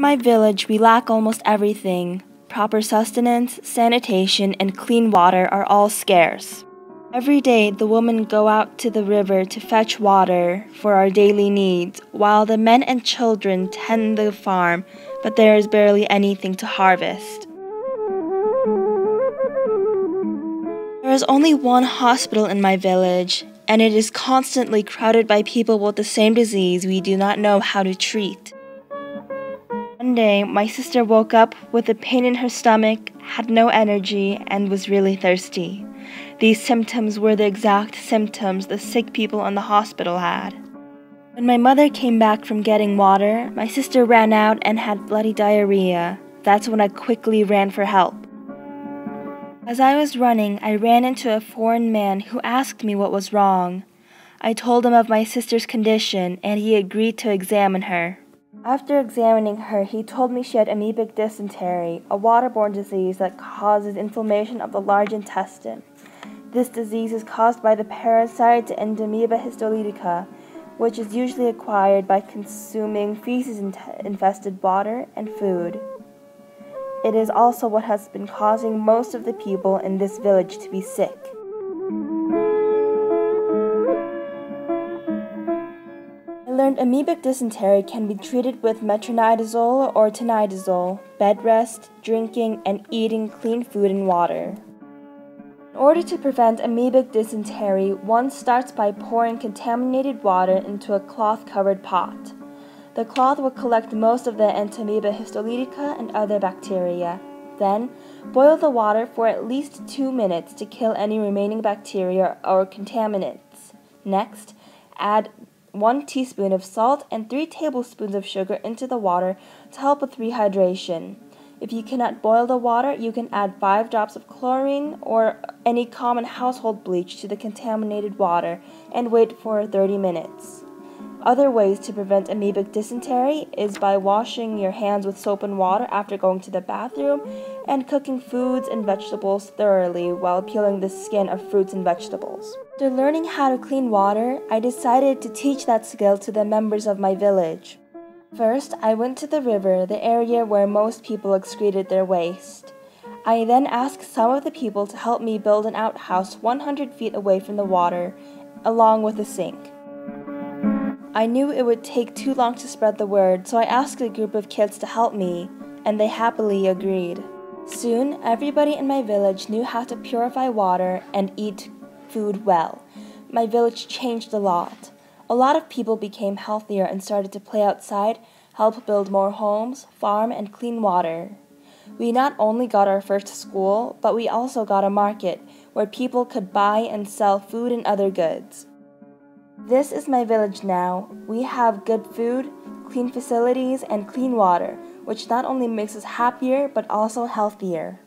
My village, we lack almost everything. Proper sustenance, sanitation, and clean water are all scarce. Every day, the women go out to the river to fetch water for our daily needs, while the men and children tend the farm, but there is barely anything to harvest. There is only one hospital in my village, and it is constantly crowded by people with the same disease we do not know how to treat. One day, my sister woke up with a pain in her stomach, had no energy, and was really thirsty. These symptoms were the exact symptoms the sick people in the hospital had. When my mother came back from getting water, my sister ran out and had bloody diarrhea. That's when I quickly ran for help. As I was running, I ran into a foreign man who asked me what was wrong. I told him of my sister's condition, and he agreed to examine her. After examining her, he told me she had amoebic dysentery, a waterborne disease that causes inflammation of the large intestine. This disease is caused by the parasite Endemoeba histolytica, which is usually acquired by consuming feces-infested water and food. It is also what has been causing most of the people in this village to be sick. I learned amoebic dysentery can be treated with metronidazole or tinidazole, bed rest, drinking, and eating clean food and water. In order to prevent amoebic dysentery, one starts by pouring contaminated water into a cloth-covered pot. The cloth will collect most of the Entamoeba histolytica and other bacteria. Then, boil the water for at least 2 minutes to kill any remaining bacteria or contaminants. Next, add 1 teaspoon of salt and 3 tablespoons of sugar into the water to help with rehydration. If you cannot boil the water, you can add 5 drops of chlorine or any common household bleach to the contaminated water and wait for 30 minutes. Other ways to prevent amoebic dysentery is by washing your hands with soap and water after going to the bathroom and cooking foods and vegetables thoroughly while peeling the skin of fruits and vegetables. After learning how to clean water, I decided to teach that skill to the members of my village. First, I went to the river, the area where most people excreted their waste. I then asked some of the people to help me build an outhouse 100 feet away from the water, along with a sink. I knew it would take too long to spread the word, so I asked a group of kids to help me, and they happily agreed. Soon, everybody in my village knew how to purify water and eat food well. My village changed a lot. A lot of people became healthier and started to play outside, help build more homes, farm, and clean water. We not only got our first school, but we also got a market where people could buy and sell food and other goods. This is my village now. We have good food, clean facilities, and clean water, which not only makes us happier, but also healthier.